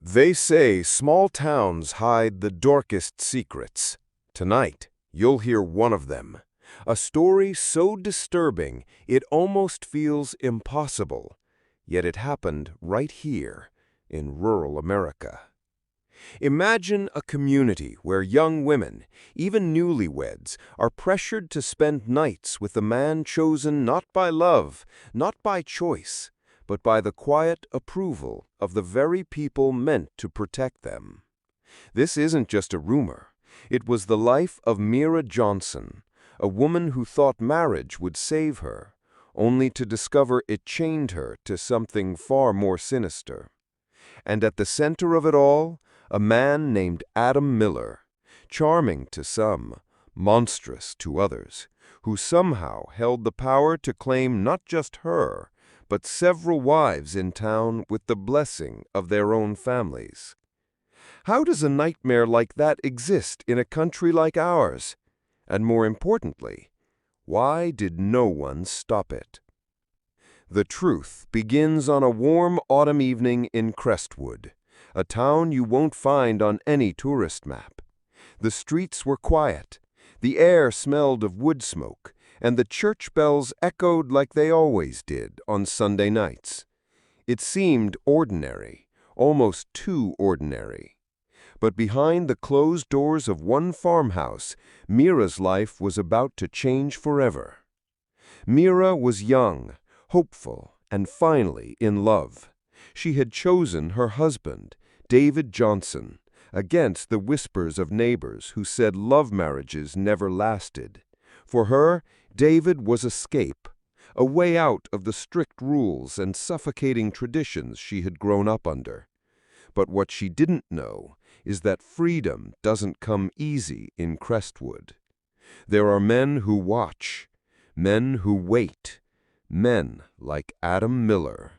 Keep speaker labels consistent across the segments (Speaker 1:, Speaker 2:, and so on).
Speaker 1: They say small towns hide the darkest secrets. Tonight, you'll hear one of them. A story so disturbing it almost feels impossible. Yet it happened right here, in rural America. Imagine a community where young women, even newlyweds, are pressured to spend nights with a man chosen not by love, not by choice, but by the quiet approval of the very people meant to protect them. This isn't just a rumor. It was the life of Mira Johnson, a woman who thought marriage would save her, only to discover it chained her to something far more sinister. And at the center of it all, a man named Adam Miller, charming to some, monstrous to others, who somehow held the power to claim not just her, but several wives in town with the blessing of their own families. How does a nightmare like that exist in a country like ours? And more importantly, why did no one stop it? The truth begins on a warm autumn evening in Crestwood, a town you won't find on any tourist map. The streets were quiet, the air smelled of wood smoke, and the church bells echoed like they always did on Sunday nights. It seemed ordinary, almost too ordinary. But behind the closed doors of one farmhouse, Mira's life was about to change forever. Mira was young, hopeful, and finally in love. She had chosen her husband, David Johnson, against the whispers of neighbors who said love marriages never lasted. For her, David was escape, a way out of the strict rules and suffocating traditions she had grown up under. But what she didn't know is that freedom doesn't come easy in Crestwood. There are men who watch, men who wait, men like Adam Miller.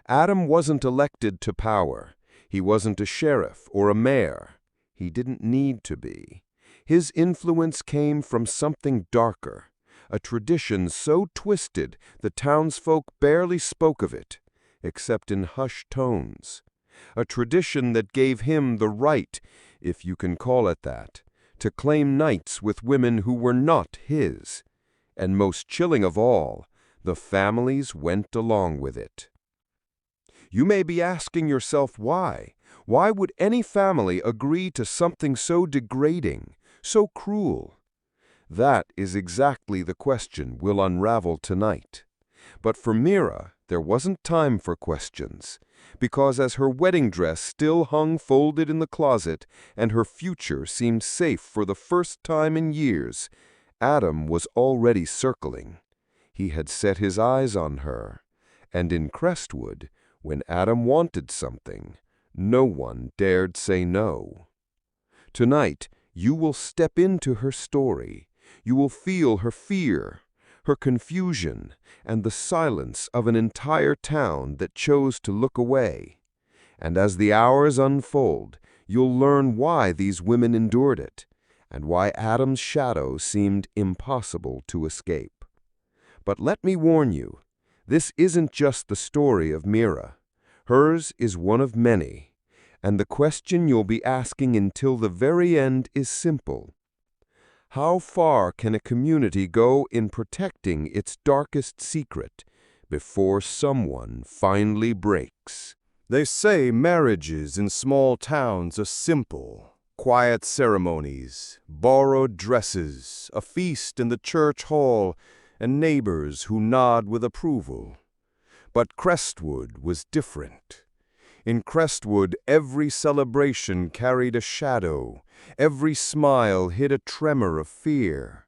Speaker 1: Adam wasn't elected to power. He wasn't a sheriff or a mayor. He didn't need to be. His influence came from something darker, a tradition so twisted the townsfolk barely spoke of it, except in hushed tones. A tradition that gave him the right, if you can call it that, to claim nights with women who were not his. And most chilling of all, the families went along with it. You may be asking yourself why. Why would any family agree to something so degrading, so cruel? That is exactly the question we'll unravel tonight. But for Mira, there wasn't time for questions, because as her wedding dress still hung folded in the closet and her future seemed safe for the first time in years, Adam was already circling. He had set his eyes on her, and in Crestwood, when Adam wanted something, no one dared say no. Tonight, you will step into her story. You will feel her fear, her confusion, and the silence of an entire town that chose to look away. And as the hours unfold, you'll learn why these women endured it, and why Adam's shadow seemed impossible to escape. But let me warn you, this isn't just the story of Mira. Hers is one of many, and the question you'll be asking until the very end is simple. How far can a community go in protecting its darkest secret before someone finally breaks?
Speaker 2: They say marriages in small towns are simple. Quiet ceremonies, borrowed dresses, a feast in the church hall, and neighbors who nod with approval. But Crestwood was different. In Crestwood, every celebration carried a shadow. Every smile hid a tremor of fear.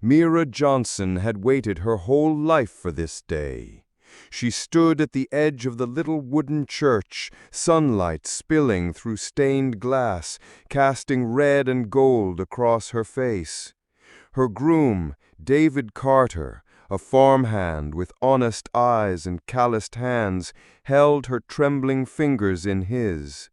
Speaker 2: Mira Johnson had waited her whole life for this day. She stood at the edge of the little wooden church, sunlight spilling through stained glass, casting red and gold across her face. Her groom, David Carter, a farmhand with honest eyes and calloused hands, held her trembling fingers in his.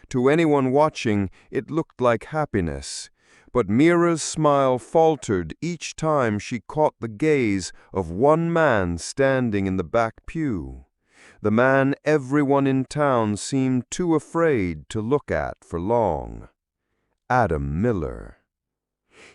Speaker 2: To anyone watching, it looked like happiness. But Mira's smile faltered each time she caught the gaze of one man standing in the back pew. the man everyone in town seemed too afraid to look at for long. Adam Miller.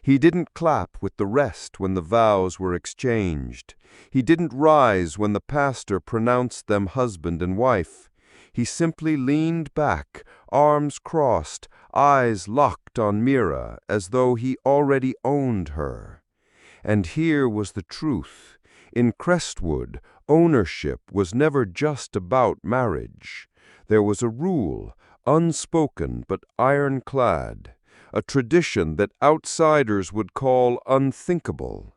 Speaker 2: He didn't clap with the rest when the vows were exchanged. He didn't rise when the pastor pronounced them husband and wife. He simply leaned back, arms crossed, eyes locked on Mira, as though he already owned her. And here was the truth. In Crestwood, ownership was never just about marriage. There was a rule, unspoken but ironclad, a tradition that outsiders would call unthinkable,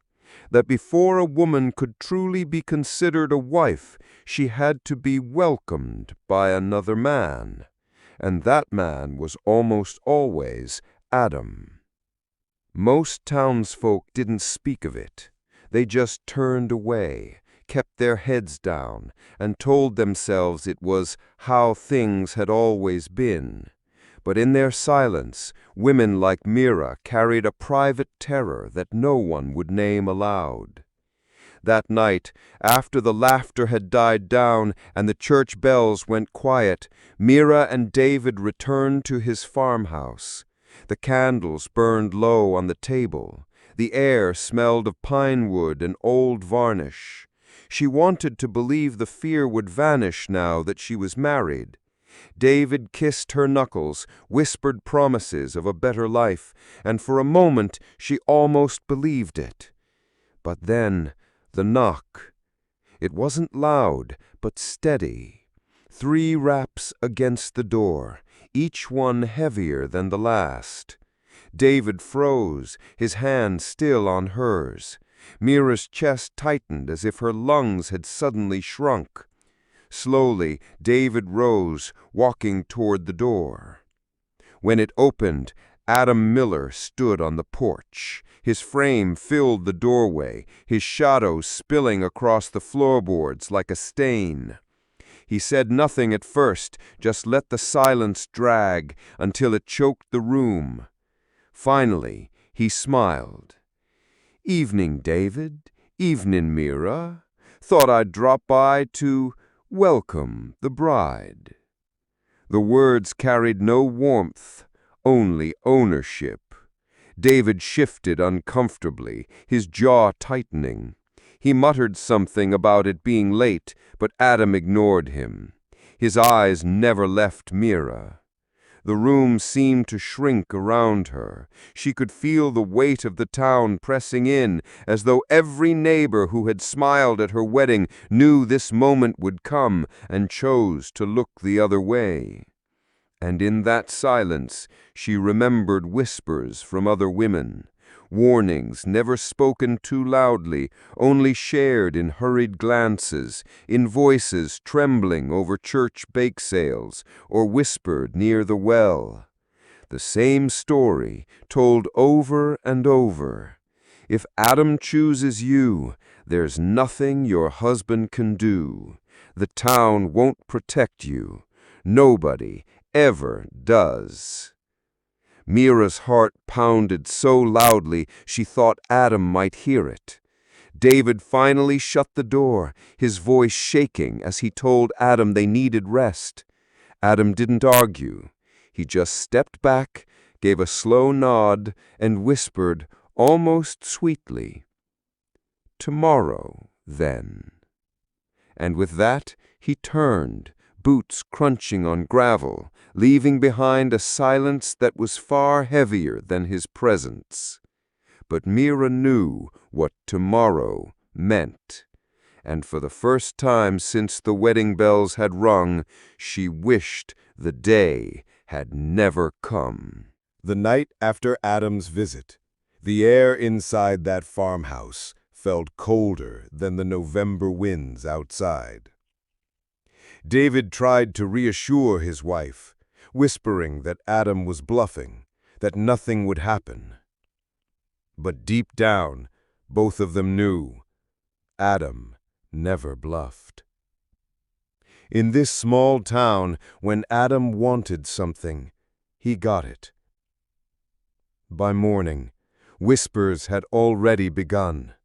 Speaker 2: that before a woman could truly be considered a wife, she had to be welcomed by another man, and that man was almost always Adam. Most townsfolk didn't speak of it. They just turned away, kept their heads down, and told themselves it was how things had always been. But in their silence, women like Mira carried a private terror that no one would name aloud. That night, after the laughter had died down and the church bells went quiet, Mira and David returned to his farmhouse. The candles burned low on the table. The air smelled of pine wood and old varnish. She wanted to believe the fear would vanish now that she was married. David kissed her knuckles, whispered promises of a better life, and for a moment she almost believed it. But then, the knock. It wasn't loud, but steady. 3 raps against the door, each one heavier than the last. David froze, his hand still on hers. Mira's chest tightened as if her lungs had suddenly shrunk. Slowly, David rose, walking toward the door. When it opened, Adam Miller stood on the porch. His frame filled the doorway, his shadow spilling across the floorboards like a stain. He said nothing at first, just let the silence drag until it choked the room. Finally, he smiled. "Evening, David. Evening, Mira. Thought I'd drop by to welcome the bride." The words carried no warmth, only ownership. David shifted uncomfortably, his jaw tightening. He muttered something about it being late, but Adam ignored him. His eyes never left Mira. The room seemed to shrink around her. She could feel the weight of the town pressing in, as though every neighbor who had smiled at her wedding knew this moment would come and chose to look the other way. And in that silence, she remembered whispers from other women, warnings never spoken too loudly, only shared in hurried glances, in voices trembling over church bake sales, or whispered near the well. The same story, told over and over. If Adam chooses you, there's nothing your husband can do. The town won't protect you. Nobody ever does. Mira's heart pounded so loudly she thought Adam might hear it. David finally shut the door, his voice shaking as he told Adam they needed rest. Adam didn't argue. He just stepped back, gave a slow nod, and whispered, almost sweetly, "Tomorrow, then." And with that, he turned, boots crunching on gravel, leaving behind a silence that was far heavier than his presence. But Mira knew what tomorrow meant, and for the first time since the wedding bells had rung, she wished the day had never come.
Speaker 1: The night after Adam's visit, the air inside that farmhouse felt colder than the November winds outside. David tried to reassure his wife, whispering that Adam was bluffing, that nothing would happen. But deep down, both of them knew Adam never bluffed. In this small town, when Adam wanted something, he got it. By morning, whispers had already begun.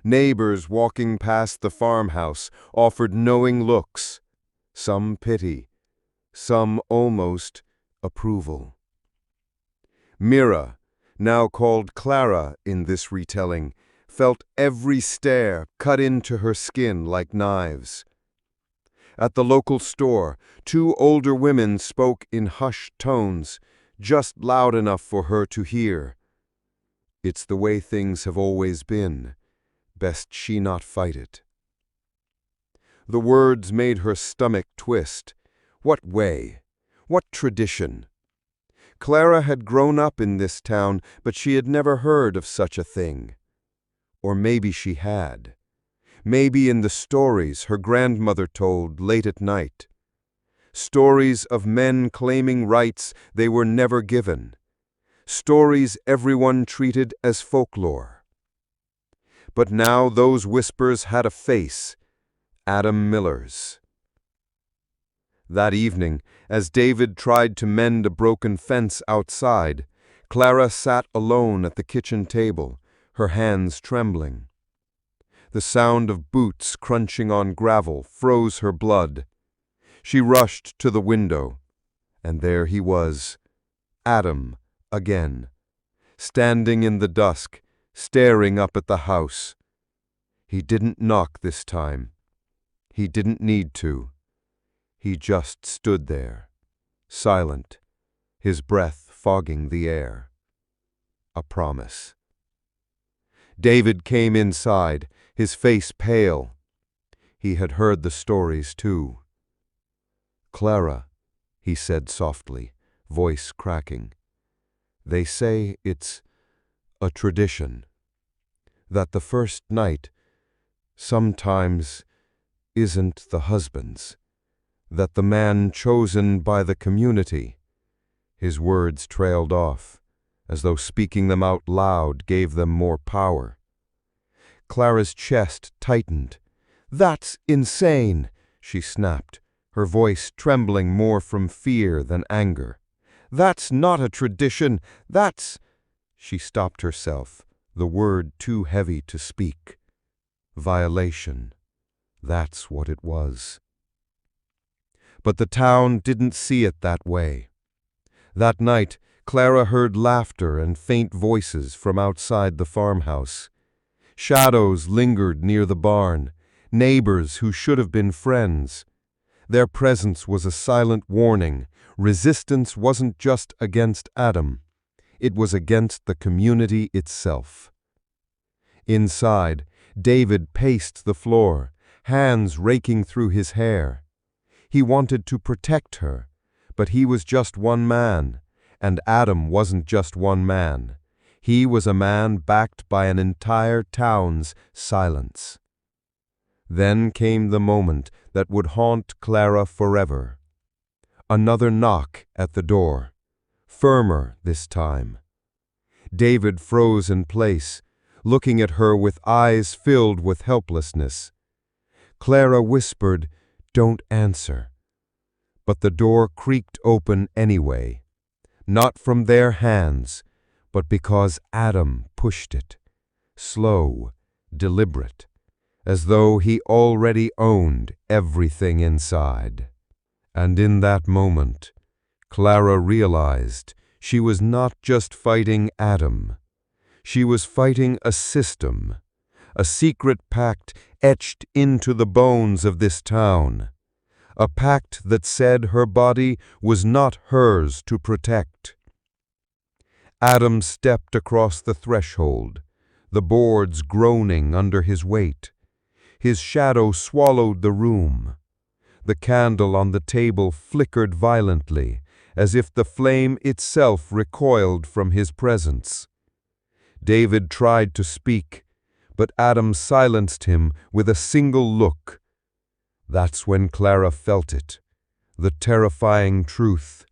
Speaker 1: Neighbors walking past the farmhouse offered knowing looks, some pity, some almost approval. Mira, now called Clara in this retelling, felt every stare cut into her skin like knives. At the local store, two older women spoke in hushed tones, just loud enough for her to hear. It's the way things have always been. Best she not fight it. The words made her stomach twist. What way? What tradition? Clara had grown up in this town, but she had never heard of such a thing. Or maybe she had. Maybe in the stories her grandmother told late at night. Stories of men claiming rights they were never given. Stories everyone treated as folklore. But now those whispers had a face, Adam Miller's. That evening, as David tried to mend a broken fence outside, Clara sat alone at the kitchen table, her hands trembling. The sound of boots crunching on gravel froze her blood. She rushed to the window, and there he was, Adam, again, standing in the dusk, staring up at the house. He didn't knock this time. He didn't need to. He just stood there, silent, his breath fogging the air. A promise. David came inside, his face pale. He had heard the stories too. "Clara," he said softly, voice cracking, "they say it's a tradition, that the first night sometimes isn't the husband's, that the man chosen by the community." His words trailed off, as though speaking them out loud gave them more power. Clara's chest tightened. "That's insane," she snapped, her voice trembling more from fear than anger. "That's not a tradition, that's—" She stopped herself, the word too heavy to speak. Violation. That's what it was. But the town didn't see it that way. That night, Clara heard laughter and faint voices from outside the farmhouse. Shadows lingered near the barn, neighbors who should have been friends. Their presence was a silent warning. Resistance wasn't just against Adam. It was against the community itself. Inside, David paced the floor, hands raking through his hair. He wanted to protect her, but he was just one man, and Adam wasn't just one man. He was a man backed by an entire town's silence. Then came the moment that would haunt Clara forever. Another knock at the door, firmer this time. David froze in place, looking at her with eyes filled with helplessness. Clara whispered, "Don't answer." But the door creaked open anyway, not from their hands, but because Adam pushed it, slow, deliberate, as though he already owned everything inside. And in that moment, Clara realized she was not just fighting Adam. She was fighting a system, a secret pact etched into the bones of this town, a pact that said her body was not hers to protect. Adam stepped across the threshold, the boards groaning under his weight. His shadow swallowed the room. The candle on the table flickered violently, as if the flame itself recoiled from his presence. David tried to speak, but Adam silenced him with a single look. That's when Clara felt it, the terrifying truth.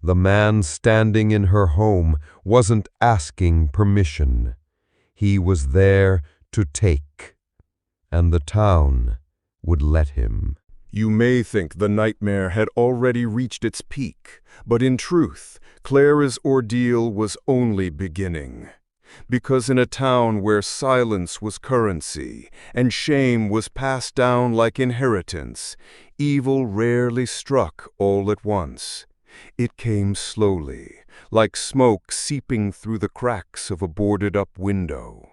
Speaker 1: The man standing in her home wasn't asking permission. He was there to take, and the town would let him.
Speaker 2: You may think the nightmare had already reached its peak, but in truth, Clara's ordeal was only beginning. Because in a town where silence was currency and shame was passed down like inheritance, evil rarely struck all at once. It came slowly, like smoke seeping through the cracks of a boarded-up window.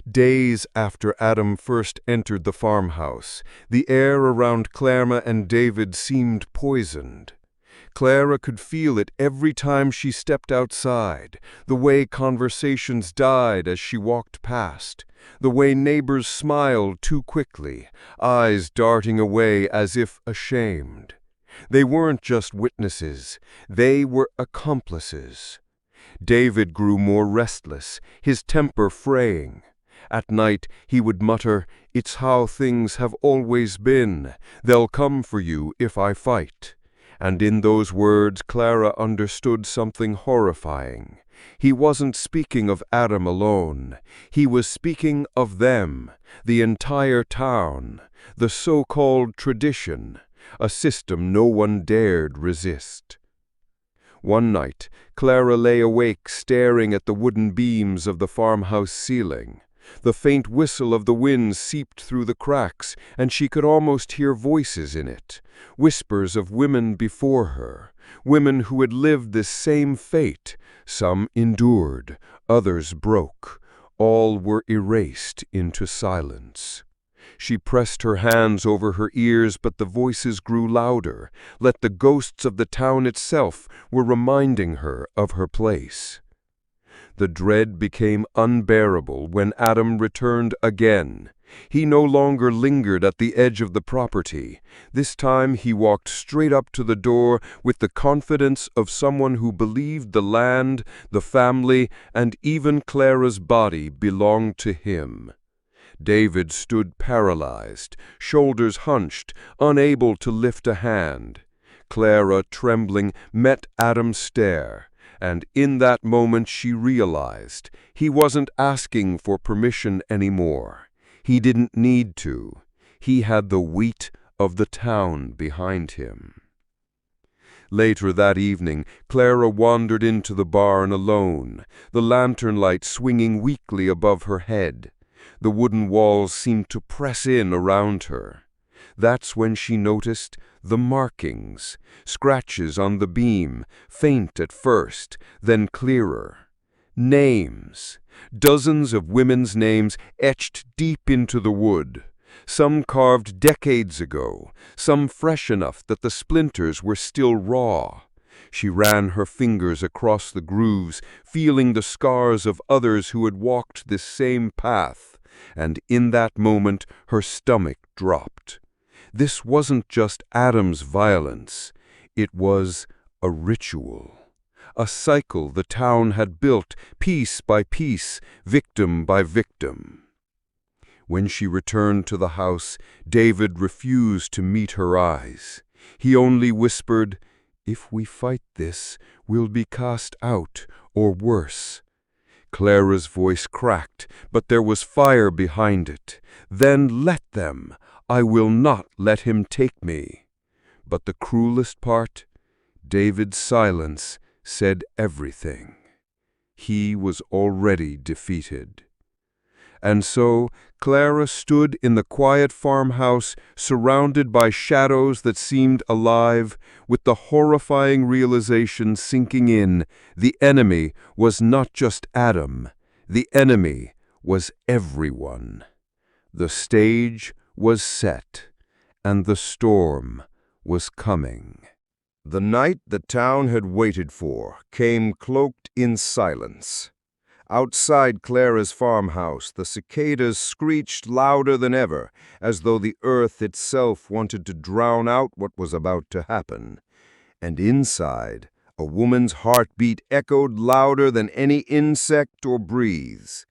Speaker 2: Days after Adam first entered the farmhouse, the air around Clara and David seemed poisoned. Clara could feel it every time she stepped outside, the way conversations died as she walked past, the way neighbors smiled too quickly, eyes darting away as if ashamed. They weren't just witnesses, they were accomplices. David grew more restless, his temper fraying. At night he would mutter, "It's how things have always been. They'll come for you if I fight." And in those words Clara understood something horrifying. He wasn't speaking of Adam alone. He was speaking of them, the entire town, the so-called tradition, a system no one dared resist. One night, Clara lay awake staring at the wooden beams of the farmhouse ceiling. The faint whistle of the wind seeped through the cracks, and she could almost hear voices in it, whispers of women before her, women who had lived this same fate. Some endured, others broke. All were erased into silence. She pressed her hands over her ears, but the voices grew louder, like the ghosts of the town itself were reminding her of her place. The dread became unbearable when Adam returned again. He no longer lingered at the edge of the property. This time he walked straight up to the door with the confidence of someone who believed the land, the family, and even Clara's body belonged to him. David stood paralyzed, shoulders hunched, unable to lift a hand. Clara, trembling, met Adam's stare. And in that moment she realized he wasn't asking for permission anymore. He didn't need to. He had the weight of the town behind him. Later that evening, Clara wandered into the barn alone, the lantern light swinging weakly above her head. The wooden walls seemed to press in around her. That's when she noticed the markings, scratches on the beam, faint at first, then clearer. Names, dozens of women's names etched deep into the wood, some carved decades ago, some fresh enough that the splinters were still raw. She ran her fingers across the grooves, feeling the scars of others who had walked this same path, and in that moment her stomach dropped. This wasn't just Adam's violence. It was a ritual, a cycle the town had built piece by piece, victim by victim. When she returned to the house, David refused to meet her eyes. He only whispered, "If we fight this, we'll be cast out, or worse." Clara's voice cracked, but there was fire behind it. "Then let them. I will not let him take me." But the cruelest part, David's silence said everything. He was already defeated. And so Clara stood in the quiet farmhouse, surrounded by shadows that seemed alive, with the horrifying realization sinking in: the enemy was not just Adam, the enemy was everyone. The stage was set, and the storm was coming. The night the town had waited for came cloaked in silence. Outside Clara's farmhouse, the cicadas screeched louder than ever, as though the earth itself wanted to drown out what was about to happen. And inside, a woman's heartbeat echoed louder than any insect or breeze.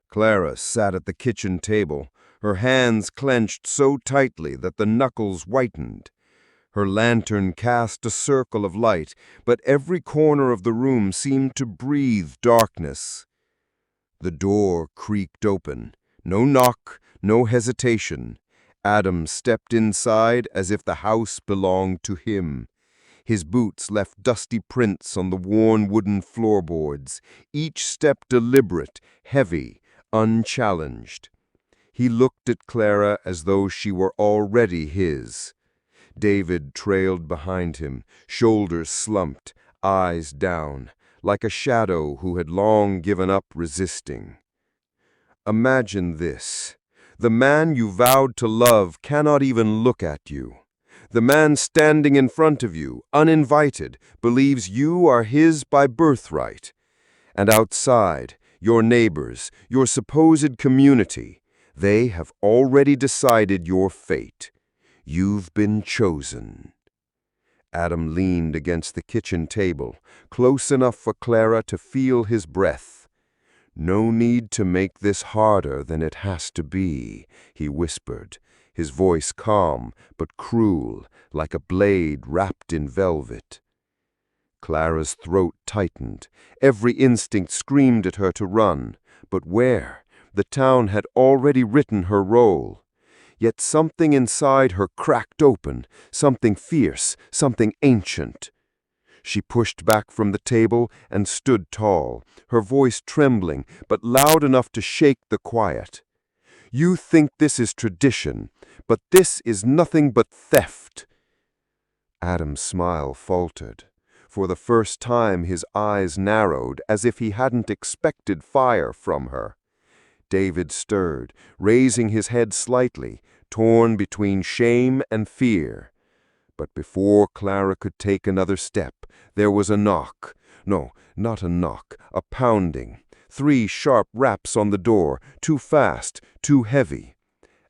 Speaker 2: Clara sat at the kitchen table, her hands clenched so tightly that the knuckles whitened. Her lantern cast a circle of light, but every corner of the room seemed to breathe darkness. The door creaked open. No knock, no hesitation. Adam stepped inside as if the house belonged to him. His boots left dusty prints on the worn wooden floorboards, each step deliberate, heavy, unchallenged. He looked at Clara as though she were already his. David trailed behind him, shoulders slumped, eyes down, like a shadow who had long given up resisting. Imagine this. The man you vowed to love cannot even look at you. The man standing in front of you, uninvited, believes you are his by birthright. And outside, your neighbors, your supposed community, they have already decided your fate. You've been chosen. Adam leaned against the kitchen table, close enough for Clara to feel his breath. "No need to make this harder than it has to be," he whispered, his voice calm but cruel, like a blade wrapped in velvet. Clara's throat tightened. Every instinct screamed at her to run. But where? The town had already written her role. Yet something inside her cracked open, something fierce, something ancient. She pushed back from the table and stood tall, her voice trembling, but loud enough to shake the quiet. "You think this is tradition, but this is nothing but theft." Adam's smile faltered. For the first time his eyes narrowed, as if he hadn't expected fire from her. David stirred, raising his head slightly, torn between shame and fear. But before Clara could take another step, there was a knock. No, not a knock, a pounding. 3 sharp raps on the door, too fast, too heavy.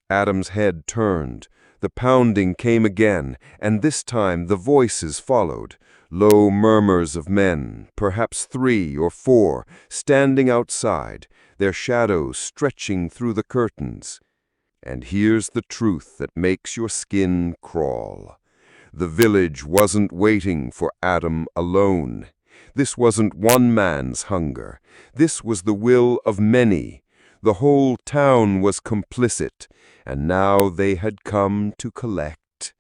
Speaker 2: Adam's head turned. The pounding came again, and this time the voices followed. Low murmurs of men, perhaps 3 or 4, standing outside, their shadows stretching through the curtains. And here's the truth that makes your skin crawl. The village wasn't waiting for Adam alone. This wasn't one man's hunger. This was the will of many. The whole town was complicit, and now they had come to collect.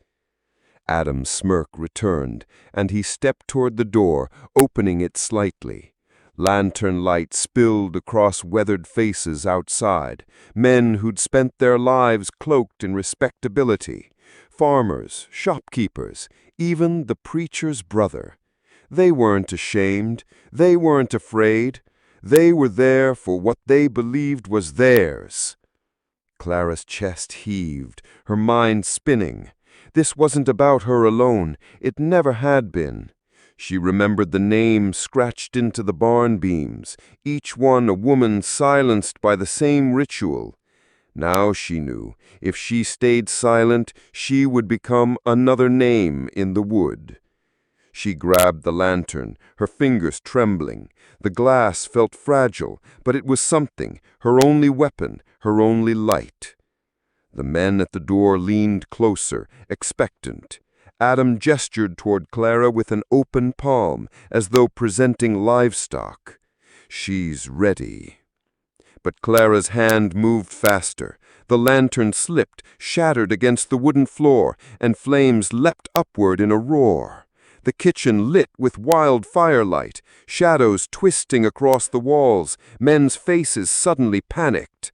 Speaker 2: Adam's smirk returned, and he stepped toward the door, opening it slightly. Lantern light spilled across weathered faces outside, men who'd spent their lives cloaked in respectability, farmers, shopkeepers, even the preacher's brother. They weren't ashamed, they weren't afraid, they were there for what they believed was theirs. Clara's chest heaved, her mind spinning. This wasn't about her alone, it never had been. She remembered the names scratched into the barn beams, each one a woman silenced by the same ritual. Now she knew, if she stayed silent, she would become another name in the wood. She grabbed the lantern, her fingers trembling. The glass felt fragile, but it was something, her only weapon, her only light. The men at the door leaned closer, expectant. Adam gestured toward Clara with an open palm, as though presenting livestock. "She's ready." But Clara's hand moved faster. The lantern slipped, shattered against the wooden floor, and flames leapt upward in a roar. The kitchen lit with wild firelight, shadows twisting across the walls, men's faces suddenly panicked.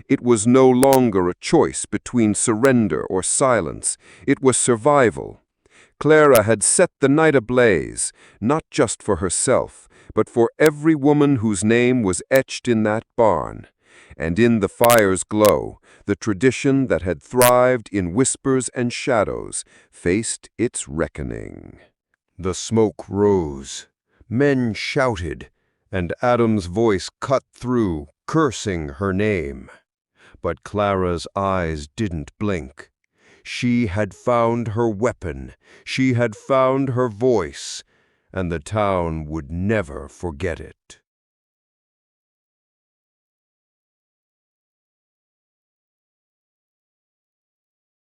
Speaker 2: It was no longer a choice between surrender or silence. It was survival. Clara had set the night ablaze, not just for herself, but for every woman whose name was etched in that barn. And in the fire's glow, the tradition that had thrived in whispers and shadows faced its reckoning. The smoke rose. Men shouted, and Adam's voice cut through, cursing her name. But Clara's eyes didn't blink. She had found her weapon. She had found her voice, and the town would never forget it.